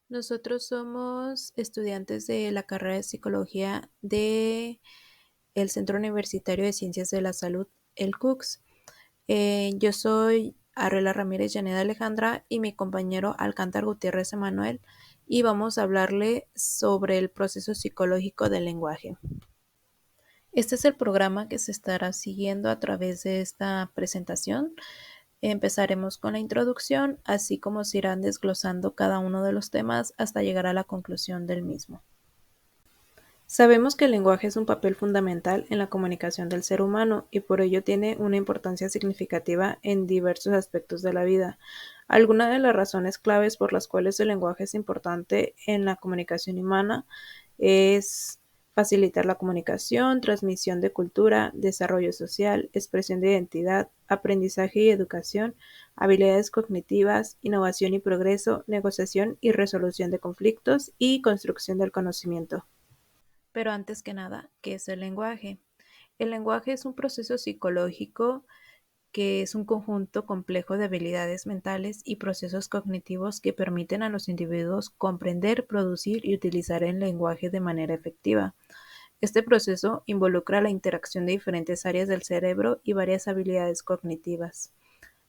Nosotros somos estudiantes de la carrera de psicología de el Centro Universitario de Ciencias de la Salud, el CUCS. Yo soy Arela Ramírez Llaneda Alejandra y mi compañero Alcántar Gutiérrez Emanuel, y vamos a hablarle sobre el proceso psicológico del lenguaje. Este es el programa que se estará siguiendo a través de esta presentación. Empezaremos con la introducción, así como se irán desglosando cada uno de los temas hasta llegar a la conclusión del mismo. Sabemos que el lenguaje es un papel fundamental en la comunicación del ser humano y por ello tiene una importancia significativa en diversos aspectos de la vida. Algunas de las razones claves por las cuales el lenguaje es importante en la comunicación humana es facilitar la comunicación, transmisión de cultura, desarrollo social, expresión de identidad, aprendizaje y educación, habilidades cognitivas, innovación y progreso, negociación y resolución de conflictos y construcción del conocimiento. Pero antes que nada, ¿qué es el lenguaje? El lenguaje es un proceso psicológico que es un conjunto complejo de habilidades mentales y procesos cognitivos que permiten a los individuos comprender, producir y utilizar el lenguaje de manera efectiva. Este proceso involucra la interacción de diferentes áreas del cerebro y varias habilidades cognitivas.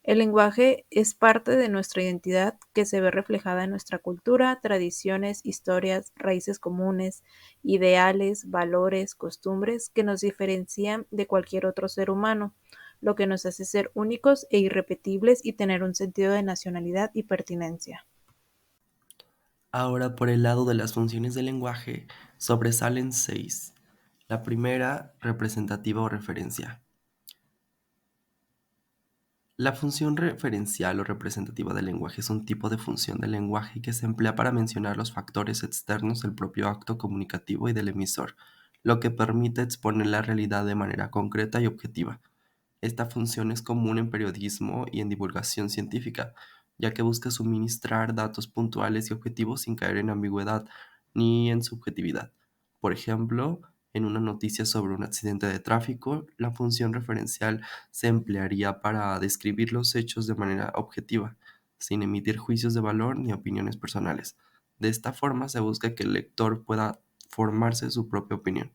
El lenguaje es parte de nuestra identidad que se ve reflejada en nuestra cultura, tradiciones, historias, raíces comunes, ideales, valores, costumbres que nos diferencian de cualquier otro ser humano, lo que nos hace ser únicos e irrepetibles y tener un sentido de nacionalidad y pertinencia. Ahora, por el lado de las funciones del lenguaje, sobresalen seis. La primera, representativa o referencia. La función referencial o representativa del lenguaje es un tipo de función del lenguaje que se emplea para mencionar los factores externos del propio acto comunicativo y del emisor, lo que permite exponer la realidad de manera concreta y objetiva. Esta función es común en periodismo y en divulgación científica, ya que busca suministrar datos puntuales y objetivos sin caer en ambigüedad ni en subjetividad. Por ejemplo, en una noticia sobre un accidente de tráfico, la función referencial se emplearía para describir los hechos de manera objetiva, sin emitir juicios de valor ni opiniones personales. De esta forma se busca que el lector pueda formarse su propia opinión.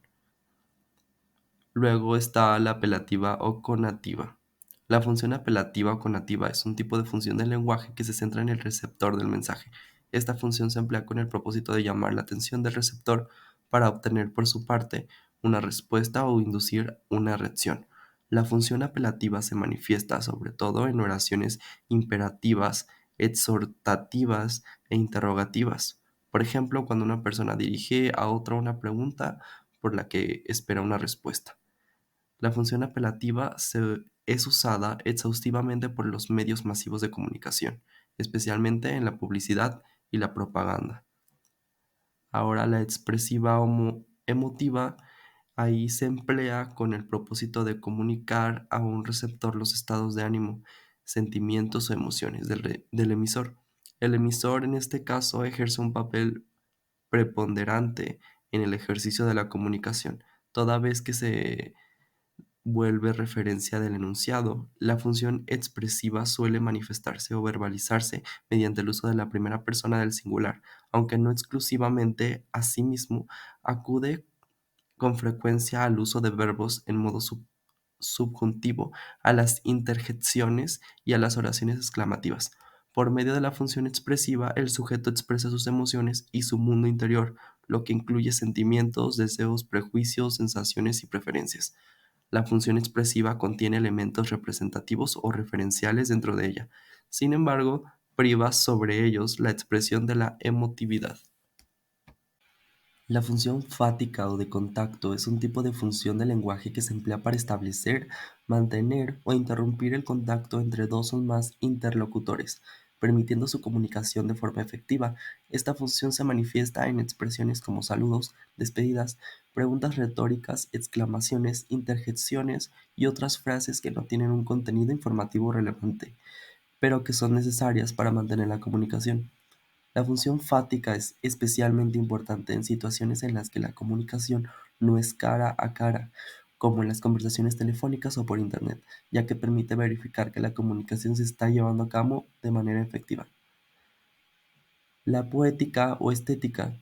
Luego está la apelativa o conativa. La función apelativa o conativa es un tipo de función del lenguaje que se centra en el receptor del mensaje. Esta función se emplea con el propósito de llamar la atención del receptor para obtener por su parte una respuesta o inducir una reacción. La función apelativa se manifiesta sobre todo en oraciones imperativas, exhortativas e interrogativas. Por ejemplo, cuando una persona dirige a otra una pregunta por la que espera una respuesta. La función apelativa es usada exhaustivamente por los medios masivos de comunicación, especialmente en la publicidad y la propaganda. Ahora la expresiva emotiva, ahí se emplea con el propósito de comunicar a un receptor los estados de ánimo, sentimientos o emociones del emisor. El emisor en este caso ejerce un papel preponderante en el ejercicio de la comunicación, toda vez que se vuelve referencia del enunciado. La función expresiva suele manifestarse o verbalizarse mediante el uso de la primera persona del singular, aunque no exclusivamente. Asimismo, acude con frecuencia al uso de verbos en modo subjuntivo, a las interjecciones y a las oraciones exclamativas. Por medio de la función expresiva, el sujeto expresa sus emociones y su mundo interior, lo que incluye sentimientos, deseos, prejuicios, sensaciones y preferencias. La función expresiva contiene elementos representativos o referenciales dentro de ella. Sin embargo, priva sobre ellos la expresión de la emotividad. La función fática o de contacto es un tipo de función del lenguaje que se emplea para establecer, mantener o interrumpir el contacto entre dos o más interlocutores, permitiendo su comunicación de forma efectiva. Esta función se manifiesta en expresiones como saludos, despedidas, preguntas retóricas, exclamaciones, interjecciones y otras frases que no tienen un contenido informativo relevante, pero que son necesarias para mantener la comunicación. La función fática es especialmente importante en situaciones en las que la comunicación no es cara a cara, como en las conversaciones telefónicas o por Internet, ya que permite verificar que la comunicación se está llevando a cabo de manera efectiva. La poética o estética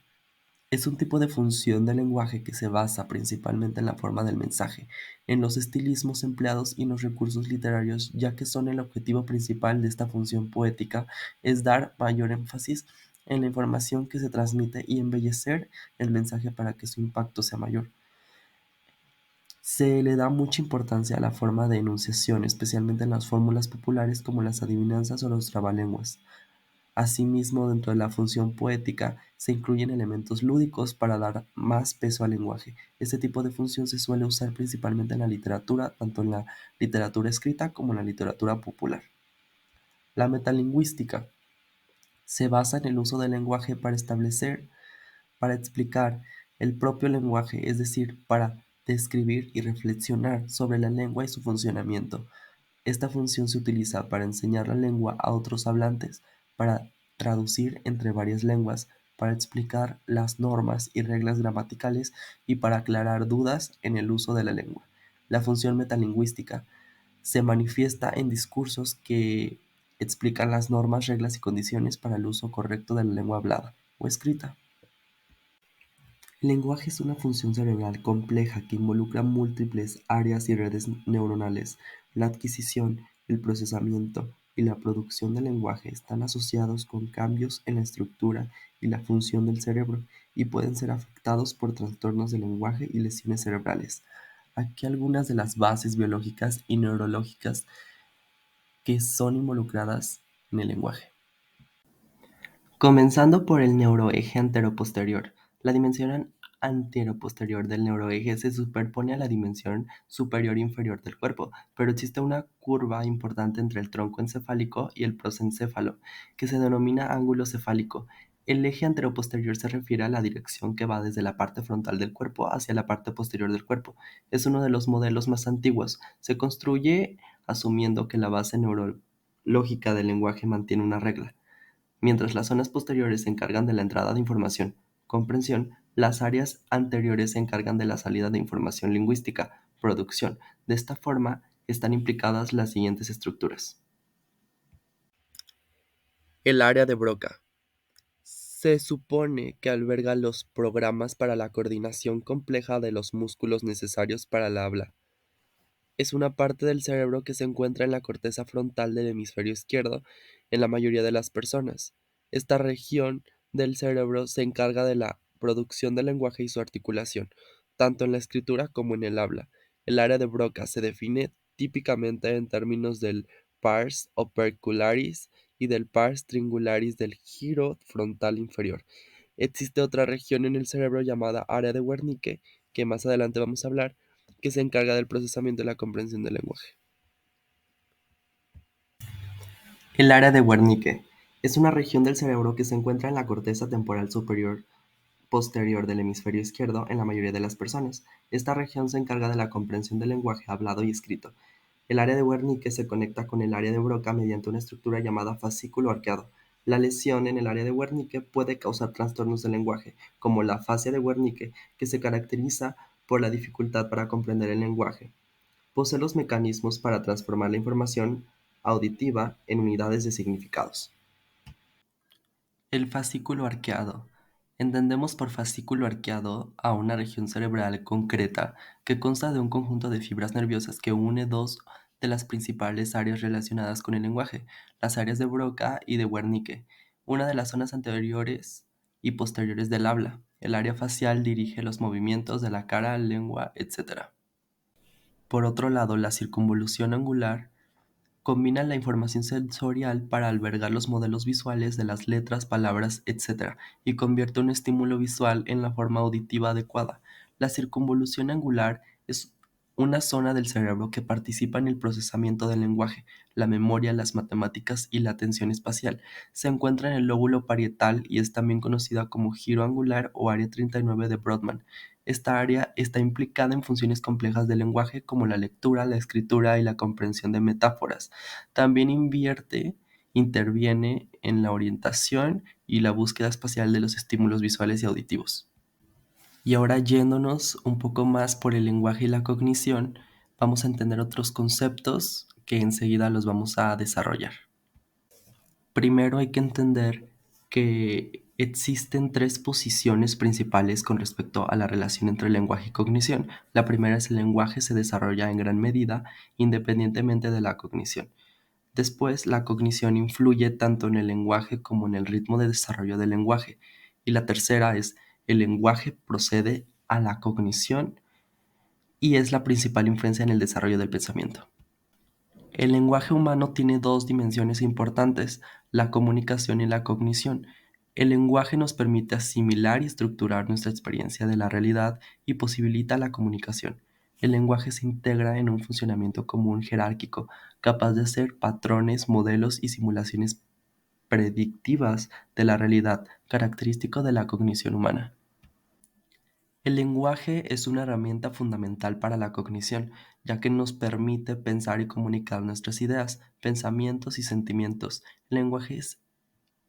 es un tipo de función del lenguaje que se basa principalmente en la forma del mensaje, en los estilismos empleados y en los recursos literarios, ya que son el objetivo principal de esta función poética es dar mayor énfasis en la información que se transmite y embellecer el mensaje para que su impacto sea mayor. Se le da mucha importancia a la forma de enunciación, especialmente en las fórmulas populares como las adivinanzas o los trabalenguas. Asimismo, dentro de la función poética se incluyen elementos lúdicos para dar más peso al lenguaje. Este tipo de función se suele usar principalmente en la literatura, tanto en la literatura escrita como en la literatura popular. La metalingüística se basa en el uso del lenguaje para establecer, para explicar el propio lenguaje, es decir, para describir y reflexionar sobre la lengua y su funcionamiento. Esta función se utiliza para enseñar la lengua a otros hablantes, para traducir entre varias lenguas, para explicar las normas y reglas gramaticales y para aclarar dudas en el uso de la lengua. La función metalingüística se manifiesta en discursos que explican las normas, reglas y condiciones para el uso correcto de la lengua hablada o escrita. El lenguaje es una función cerebral compleja que involucra múltiples áreas y redes neuronales. La adquisición, el procesamiento y la producción del lenguaje están asociados con cambios en la estructura y la función del cerebro y pueden ser afectados por trastornos del lenguaje y lesiones cerebrales. Aquí algunas de las bases biológicas y neurológicas que son involucradas en el lenguaje. Comenzando por el neuroeje anteroposterior. La dimensión anteroposterior del neuroeje se superpone a la dimensión superior e inferior del cuerpo, pero existe una curva importante entre el tronco encefálico y el prosencéfalo, que se denomina ángulo cefálico. El eje anteroposterior se refiere a la dirección que va desde la parte frontal del cuerpo hacia la parte posterior del cuerpo. Es uno de los modelos más antiguos. Se construye asumiendo que la base neurológica del lenguaje mantiene una regla. Mientras las zonas posteriores se encargan de la entrada de información, comprensión, las áreas anteriores se encargan de la salida de información lingüística, producción. De esta forma, están implicadas las siguientes estructuras. El área de Broca. Se supone que alberga los programas para la coordinación compleja de los músculos necesarios para el habla. Es una parte del cerebro que se encuentra en la corteza frontal del hemisferio izquierdo en la mayoría de las personas. Esta región del cerebro se encarga de la producción del lenguaje y su articulación, tanto en la escritura como en el habla. El área de Broca se define típicamente en términos del pars opercularis y del pars triangularis del giro frontal inferior. Existe otra región en el cerebro llamada área de Wernicke, que más adelante vamos a hablar, que se encarga del procesamiento y la comprensión del lenguaje. El área de Wernicke es una región del cerebro que se encuentra en la corteza temporal superior posterior del hemisferio izquierdo en la mayoría de las personas. Esta región se encarga de la comprensión del lenguaje hablado y escrito. El área de Wernicke se conecta con el área de Broca mediante una estructura llamada fascículo arqueado. La lesión en el área de Wernicke puede causar trastornos del lenguaje, como la afasia de Wernicke, que se caracteriza por la dificultad para comprender el lenguaje. Posee los mecanismos para transformar la información auditiva en unidades de significados. El fascículo arqueado. Entendemos por fascículo arqueado a una región cerebral concreta que consta de un conjunto de fibras nerviosas que une dos de las principales áreas relacionadas con el lenguaje, las áreas de Broca y de Wernicke, una de las zonas anteriores y posteriores del habla. El área facial dirige los movimientos de la cara, lengua, etc. Por otro lado, la circunvolución angular combina la información sensorial para albergar los modelos visuales de las letras, palabras, etc., y convierte un estímulo visual en la forma auditiva adecuada. La circunvolución angular es una zona del cerebro que participa en el procesamiento del lenguaje, la memoria, las matemáticas y la atención espacial. Se encuentra en el lóbulo parietal y es también conocida como giro angular o área 39 de Brodmann. Esta área está implicada en funciones complejas del lenguaje como la lectura, la escritura y la comprensión de metáforas. También interviene en la orientación y la búsqueda espacial de los estímulos visuales y auditivos. Y ahora yéndonos un poco más por el lenguaje y la cognición, vamos a entender otros conceptos que enseguida los vamos a desarrollar. Primero hay que entender que existen tres posiciones principales con respecto a la relación entre lenguaje y cognición. La primera es el lenguaje se desarrolla en gran medida independientemente de la cognición. Después, la cognición influye tanto en el lenguaje como en el ritmo de desarrollo del lenguaje. Y la tercera es el lenguaje procede a la cognición y es la principal influencia en el desarrollo del pensamiento. El lenguaje humano tiene dos dimensiones importantes, la comunicación y la cognición. El lenguaje nos permite asimilar y estructurar nuestra experiencia de la realidad y posibilita la comunicación. El lenguaje se integra en un funcionamiento común jerárquico, capaz de hacer patrones, modelos y simulaciones predictivas de la realidad, característico de la cognición humana. El lenguaje es una herramienta fundamental para la cognición, ya que nos permite pensar y comunicar nuestras ideas, pensamientos y sentimientos. El lenguaje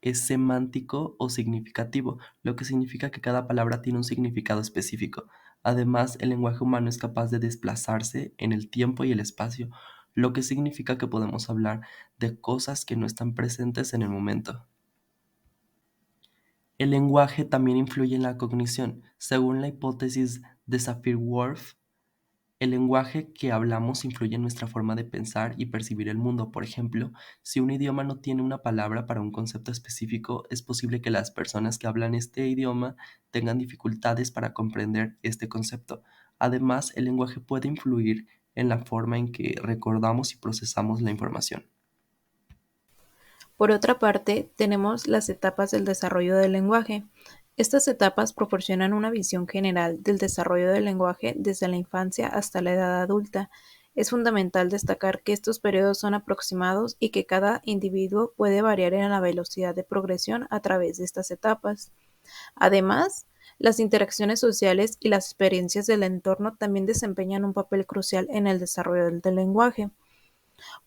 es semántico o significativo, lo que significa que cada palabra tiene un significado específico. Además, el lenguaje humano es capaz de desplazarse en el tiempo y el espacio, lo que significa que podemos hablar de cosas que no están presentes en el momento. El lenguaje también influye en la cognición. Según la hipótesis de Sapir-Whorf, el lenguaje que hablamos influye en nuestra forma de pensar y percibir el mundo. Por ejemplo, si un idioma no tiene una palabra para un concepto específico, es posible que las personas que hablan este idioma tengan dificultades para comprender este concepto. Además, el lenguaje puede influir en la forma en que recordamos y procesamos la información. Por otra parte, tenemos las etapas del desarrollo del lenguaje. Estas etapas proporcionan una visión general del desarrollo del lenguaje desde la infancia hasta la edad adulta. Es fundamental destacar que estos periodos son aproximados y que cada individuo puede variar en la velocidad de progresión a través de estas etapas. Además, las interacciones sociales y las experiencias del entorno también desempeñan un papel crucial en el desarrollo del lenguaje.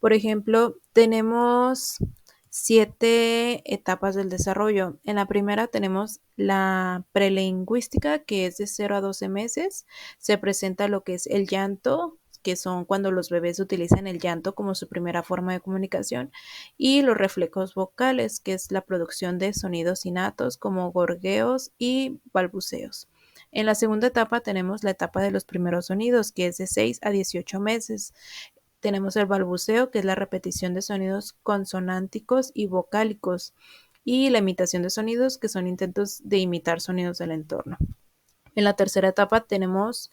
Por ejemplo, tenemos 7 etapas del desarrollo. En la primera tenemos la prelingüística, que es de 0 a 12 meses. Se presenta lo que es el llanto, que son cuando los bebés utilizan el llanto como su primera forma de comunicación, y los reflejos vocales, que es la producción de sonidos innatos como gorjeos y balbuceos. En la segunda etapa tenemos la etapa de los primeros sonidos, que es de 6 a 18 meses. Tenemos el balbuceo, que es la repetición de sonidos consonánticos y vocálicos, y la imitación de sonidos, que son intentos de imitar sonidos del entorno. En la tercera etapa tenemos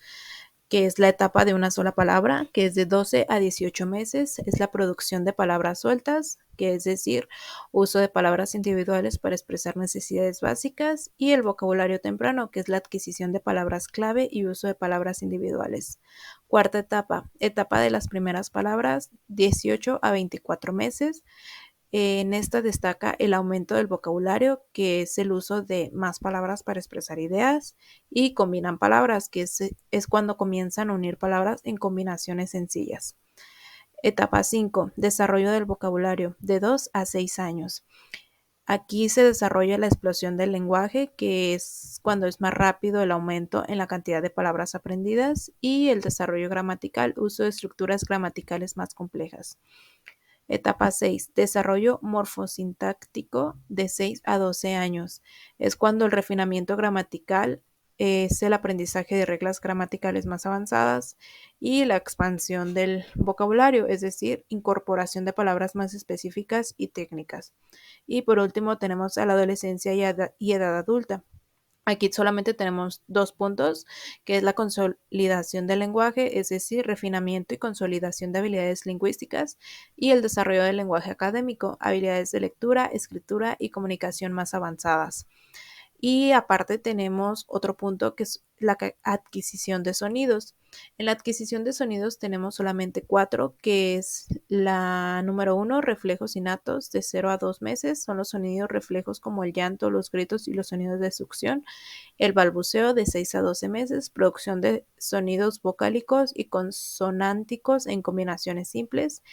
que es la etapa de una sola palabra, que es de 12 a 18 meses, es la producción de palabras sueltas, que es decir, uso de palabras individuales para expresar necesidades básicas, y el vocabulario temprano, que es la adquisición de palabras clave y uso de palabras individuales. Cuarta etapa, etapa de las primeras palabras, 18 a 24 meses, en esta destaca el aumento del vocabulario, que es el uso de más palabras para expresar ideas, y combinan palabras, que es cuando comienzan a unir palabras en combinaciones sencillas. Etapa 5. Desarrollo del vocabulario, de 2 a 6 años. Aquí se desarrolla la explosión del lenguaje, que es cuando es más rápido el aumento en la cantidad de palabras aprendidas, y el desarrollo gramatical, uso de estructuras gramaticales más complejas. Etapa 6. Desarrollo morfosintáctico, de 6 a 12 años. Es cuando el refinamiento gramatical es el aprendizaje de reglas gramaticales más avanzadas y la expansión del vocabulario, es decir, incorporación de palabras más específicas y técnicas. Y por último tenemos a la adolescencia y edad adulta. Aquí solamente tenemos 2 puntos, que es la consolidación del lenguaje, es decir, refinamiento y consolidación de habilidades lingüísticas, y el desarrollo del lenguaje académico, habilidades de lectura, escritura y comunicación más avanzadas. Y aparte tenemos otro punto, que es la adquisición de sonidos. En la adquisición de sonidos tenemos solamente 4, que es la número 1, reflejos innatos, de 0 a 2 meses. Son los sonidos reflejos como el llanto, los gritos y los sonidos de succión. El balbuceo, de 6 a 12 meses, producción de sonidos vocálicos y consonánticos en combinaciones simples.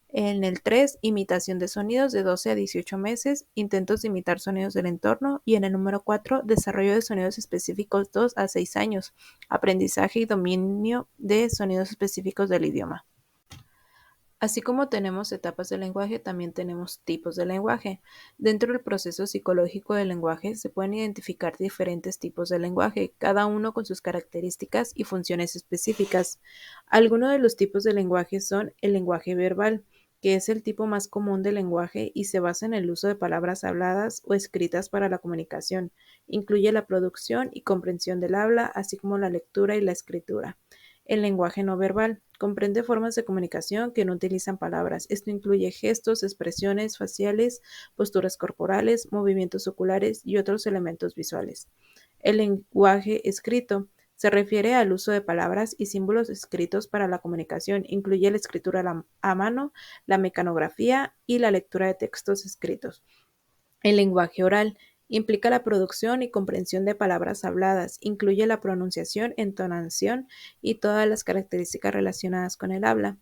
En el 3, imitación de sonidos, de 12 a 18 meses, intentos de imitar sonidos del entorno. Y en el número 4, desarrollo de sonidos específicos, 2 a 6 años, aprendizaje y dominio de sonidos específicos del idioma. Así como tenemos etapas del lenguaje, también tenemos tipos de lenguaje. Dentro del proceso psicológico del lenguaje se pueden identificar diferentes tipos de lenguaje, cada uno con sus características y funciones específicas. Algunos de los tipos de lenguaje son el lenguaje verbal, que es el tipo más común de lenguaje y se basa en el uso de palabras habladas o escritas para la comunicación. Incluye la producción y comprensión del habla, así como la lectura y la escritura. El lenguaje no verbal comprende formas de comunicación que no utilizan palabras. Esto incluye gestos, expresiones faciales, posturas corporales, movimientos oculares y otros elementos visuales. El lenguaje escrito se refiere al uso de palabras y símbolos escritos para la comunicación. Incluye la escritura a mano, la mecanografía y la lectura de textos escritos. El lenguaje oral implica la producción y comprensión de palabras habladas, incluye la pronunciación, entonación y todas las características relacionadas con el habla.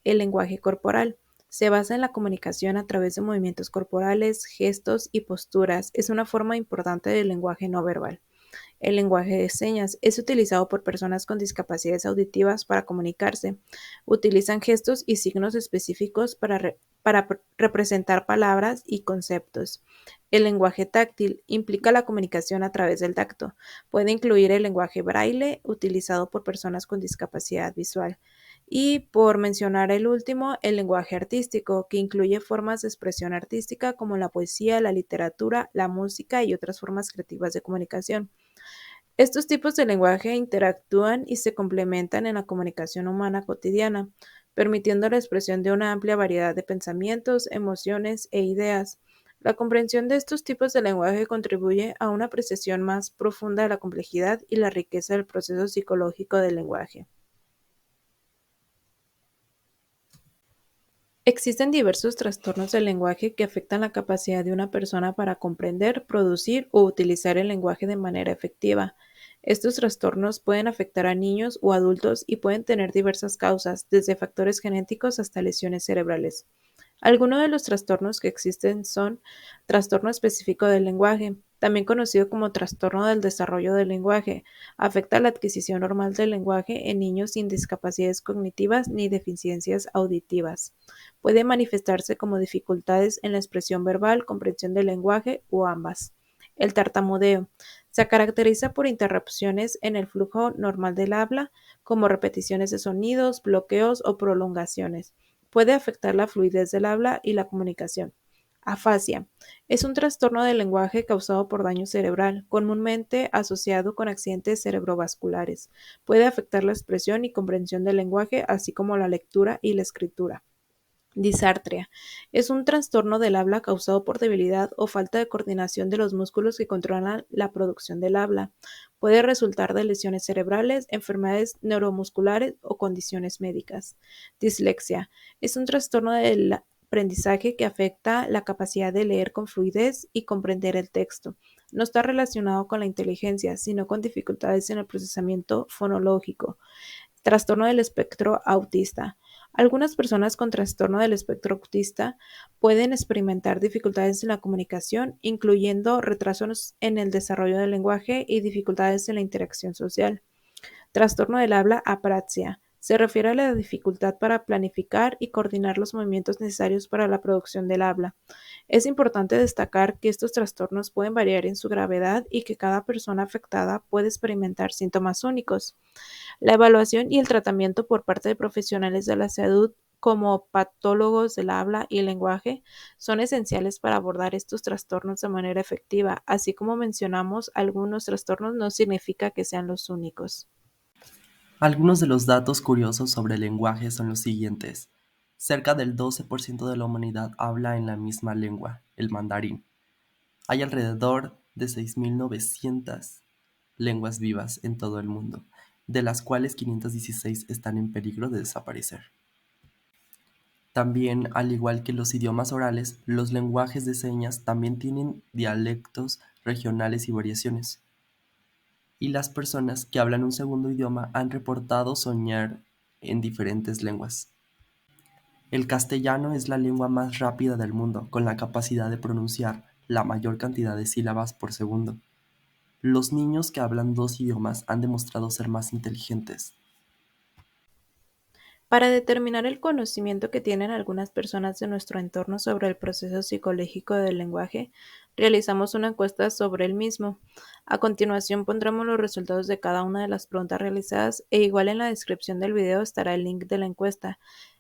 El lenguaje corporal se basa en la comunicación a través de movimientos corporales, gestos y posturas. Es una forma importante del lenguaje no verbal. El lenguaje de señas es utilizado por personas con discapacidades auditivas para comunicarse. Utilizan gestos y signos específicos para representar palabras y conceptos. El lenguaje táctil implica la comunicación a través del tacto. Puede incluir el lenguaje braille utilizado por personas con discapacidad visual. Y por mencionar el último, el lenguaje artístico, que incluye formas de expresión artística como la poesía, la literatura, la música y otras formas creativas de comunicación. Estos tipos de lenguaje interactúan y se complementan en la comunicación humana cotidiana, permitiendo la expresión de una amplia variedad de pensamientos, emociones e ideas. La comprensión de estos tipos de lenguaje contribuye a una apreciación más profunda de la complejidad y la riqueza del proceso psicológico del lenguaje. Existen diversos trastornos del lenguaje que afectan la capacidad de una persona para comprender, producir o utilizar el lenguaje de manera efectiva. Estos trastornos pueden afectar a niños o adultos y pueden tener diversas causas, desde factores genéticos hasta lesiones cerebrales. Algunos de los trastornos que existen son trastorno específico del lenguaje, también conocido como trastorno del desarrollo del lenguaje. Afecta la adquisición normal del lenguaje en niños sin discapacidades cognitivas ni deficiencias auditivas. Puede manifestarse como dificultades en la expresión verbal, comprensión del lenguaje o ambas. El tartamudeo se caracteriza por interrupciones en el flujo normal del habla, como repeticiones de sonidos, bloqueos o prolongaciones. Puede afectar la fluidez del habla y la comunicación. Afasia es un trastorno del lenguaje causado por daño cerebral, comúnmente asociado con accidentes cerebrovasculares. Puede afectar la expresión y comprensión del lenguaje, así como la lectura y la escritura. Disartria es un trastorno del habla causado por debilidad o falta de coordinación de los músculos que controlan la producción del habla. Puede resultar de lesiones cerebrales, enfermedades neuromusculares o condiciones médicas. Dislexia es un trastorno del aprendizaje que afecta la capacidad de leer con fluidez y comprender el texto. No está relacionado con la inteligencia, sino con dificultades en el procesamiento fonológico. Trastorno del espectro autista. Algunas personas con trastorno del espectro autista pueden experimentar dificultades en la comunicación, incluyendo retrasos en el desarrollo del lenguaje y dificultades en la interacción social. Trastorno del habla apraxia. Se refiere a la dificultad para planificar y coordinar los movimientos necesarios para la producción del habla. Es importante destacar que estos trastornos pueden variar en su gravedad y que cada persona afectada puede experimentar síntomas únicos. La evaluación y el tratamiento por parte de profesionales de la salud como patólogos del habla y el lenguaje son esenciales para abordar estos trastornos de manera efectiva. Así como mencionamos, algunos trastornos no significa que sean los únicos. Algunos de los datos curiosos sobre el lenguaje son los siguientes. Cerca del 12% de la humanidad habla en la misma lengua, el mandarín. Hay alrededor de 6.900 lenguas vivas en todo el mundo, de las cuales 516 están en peligro de desaparecer. También, al igual que los idiomas orales, los lenguajes de señas también tienen dialectos regionales y variaciones. Y las personas que hablan un segundo idioma han reportado soñar en diferentes lenguas. El castellano es la lengua más rápida del mundo, con la capacidad de pronunciar la mayor cantidad de sílabas por segundo. Los niños que hablan dos idiomas han demostrado ser más inteligentes. Para determinar el conocimiento que tienen algunas personas de nuestro entorno sobre el proceso psicológico del lenguaje, realizamos una encuesta sobre el mismo. A continuación pondremos los resultados de cada una de las preguntas realizadas e igual en la descripción del video estará el link de la encuesta.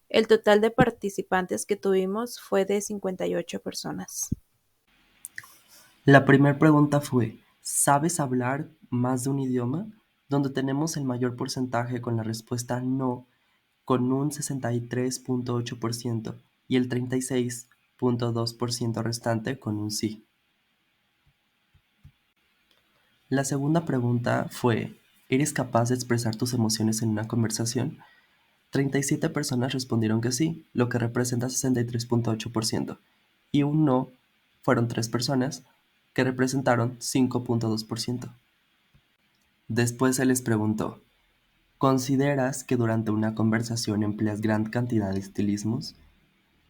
El total de participantes que tuvimos fue de 58 personas. La primera pregunta fue, ¿sabes hablar más de un idioma? Donde tenemos el mayor porcentaje con la respuesta no, con un 63.8% y el 36.2% restante con un sí. La segunda pregunta fue, ¿eres capaz de expresar tus emociones en una conversación? 37 personas respondieron que sí, lo que representa 63.8%, y un no fueron 3 personas, que representaron 5.2%. Después se les preguntó, ¿consideras que durante una conversación empleas gran cantidad de estilismos?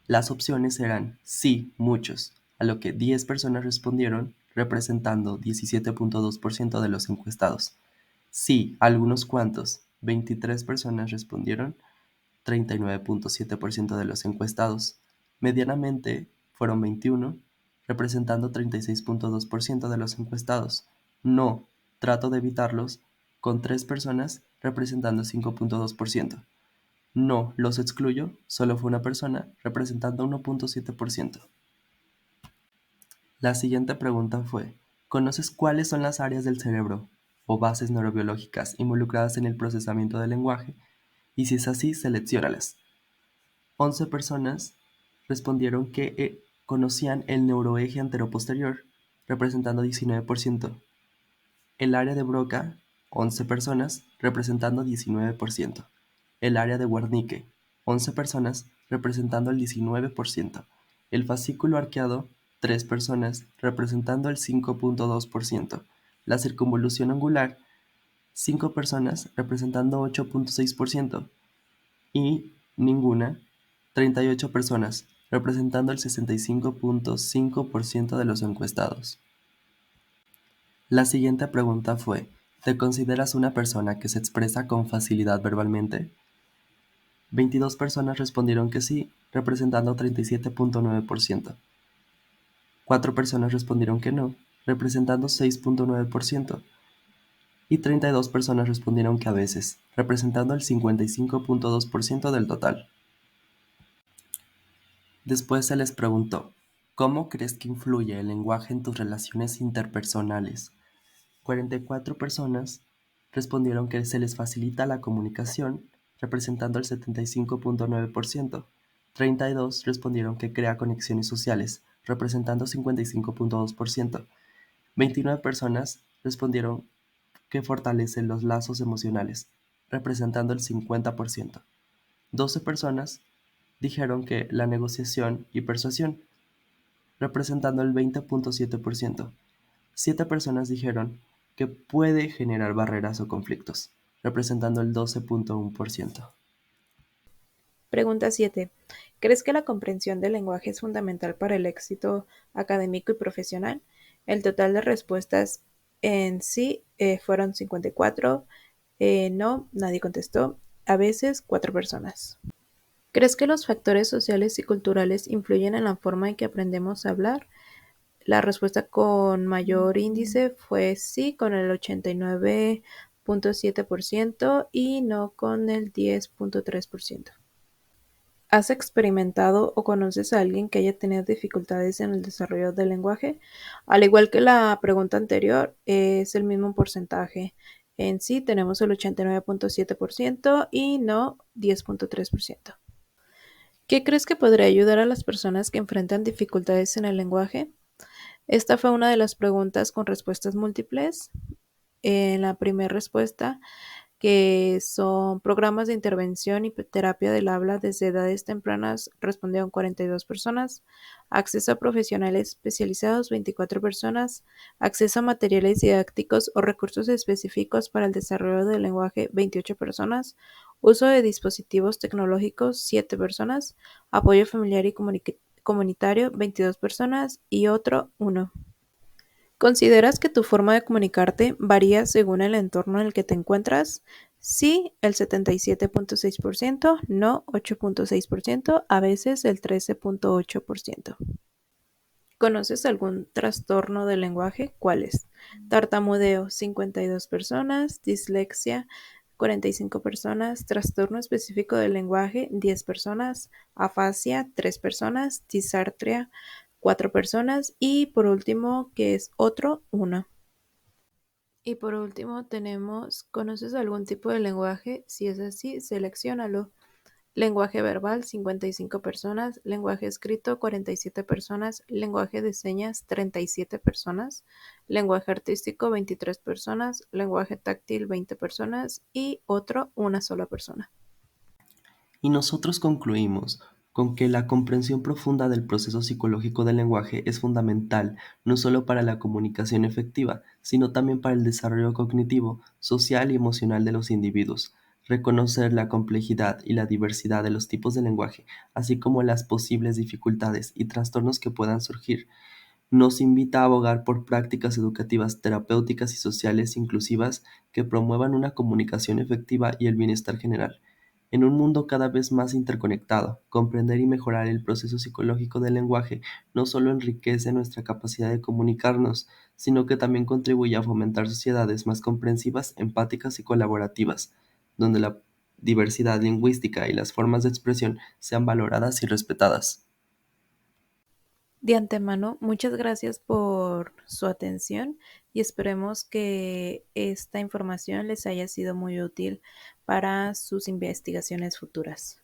Las opciones eran sí, muchos, a lo que 10 personas respondieron, representando 17.2% de los encuestados. Sí, algunos cuantos, 23 personas respondieron, 39.7% de los encuestados. Medianamente fueron 21, representando 36.2% de los encuestados. No, trato de evitarlos, con 3 personas, representando 5.2%. No, los excluyo, solo fue una persona, representando 1.7%. La siguiente pregunta fue, ¿conoces cuáles son las áreas del cerebro o bases neurobiológicas involucradas en el procesamiento del lenguaje? Y si es así, selecciónalas. 11 personas respondieron que conocían el neuroeje anteroposterior, representando 19%. El área de Broca, 11 personas, representando 19%. El área de Wernicke, 11 personas, representando el 19%. El fascículo arqueado, 3 personas, representando el 5.2%. La circunvolución angular, 5 personas, representando 8.6%. Y ninguna, 38 personas, representando el 65.5% de los encuestados. La siguiente pregunta fue, ¿te consideras una persona que se expresa con facilidad verbalmente? 22 personas respondieron que sí, representando 37.9%. 4 personas respondieron que no, representando 6.9%. Y 32 personas respondieron que a veces, representando el 55.2% del total. Después se les preguntó, ¿cómo crees que influye el lenguaje en tus relaciones interpersonales? 44 personas respondieron que se les facilita la comunicación, representando el 75.9%. 32 respondieron que crea conexiones sociales, representando 55.2%. 29 personas respondieron que fortalece los lazos emocionales, representando el 50%. 12 personas dijeron que la negociación y persuasión, representando el 20.7%. 7 personas dijeron que puede generar barreras o conflictos, representando el 12.1%. Pregunta 7. ¿Crees que la comprensión del lenguaje es fundamental para el éxito académico y profesional? El total de respuestas en sí fueron 54, no, nadie contestó, a veces 4 personas. ¿Crees que los factores sociales y culturales influyen en la forma en que aprendemos a hablar? La respuesta con mayor índice fue sí, con el 89.7% y no con el 10.3%. ¿Has experimentado o conoces a alguien que haya tenido dificultades en el desarrollo del lenguaje? Al igual que la pregunta anterior, es el mismo porcentaje. En sí tenemos el 89.7% y no 10.3%. ¿Qué crees que podría ayudar a las personas que enfrentan dificultades en el lenguaje? Esta fue una de las preguntas con respuestas múltiples. En la primera respuesta, que son programas de intervención y terapia del habla desde edades tempranas, respondieron 42 personas, acceso a profesionales especializados, 24 personas, acceso a materiales didácticos o recursos específicos para el desarrollo del lenguaje, 28 personas, uso de dispositivos tecnológicos, 7 personas, apoyo familiar y comunitario, 22 personas y otro, 1. ¿Consideras que tu forma de comunicarte varía según el entorno en el que te encuentras? Sí, el 77.6%, no 8.6%, a veces el 13.8%. ¿Conoces algún trastorno del lenguaje? ¿Cuál es? Tartamudeo, 52 personas, dislexia, 45 personas, trastorno específico del lenguaje, 10 personas, afasia, 3 personas, disartria, 4 personas y por último, que es otro, 1. Y por último tenemos, ¿conoces algún tipo de lenguaje? Si es así, selecciónalo. Lenguaje verbal, 55 personas. Lenguaje escrito, 47 personas. Lenguaje de señas, 37 personas. Lenguaje artístico, 23 personas. Lenguaje táctil, 20 personas. Y otro, una sola persona. Y nosotros concluimos con que la comprensión profunda del proceso psicológico del lenguaje es fundamental no solo para la comunicación efectiva, sino también para el desarrollo cognitivo, social y emocional de los individuos. Reconocer la complejidad y la diversidad de los tipos de lenguaje, así como las posibles dificultades y trastornos que puedan surgir, nos invita a abogar por prácticas educativas, terapéuticas y sociales inclusivas que promuevan una comunicación efectiva y el bienestar general. En un mundo cada vez más interconectado, comprender y mejorar el proceso psicológico del lenguaje no solo enriquece nuestra capacidad de comunicarnos, sino que también contribuye a fomentar sociedades más comprensivas, empáticas y colaborativas, donde la diversidad lingüística y las formas de expresión sean valoradas y respetadas. De antemano, muchas gracias por su atención y esperemos que esta información les haya sido muy útil para sus investigaciones futuras.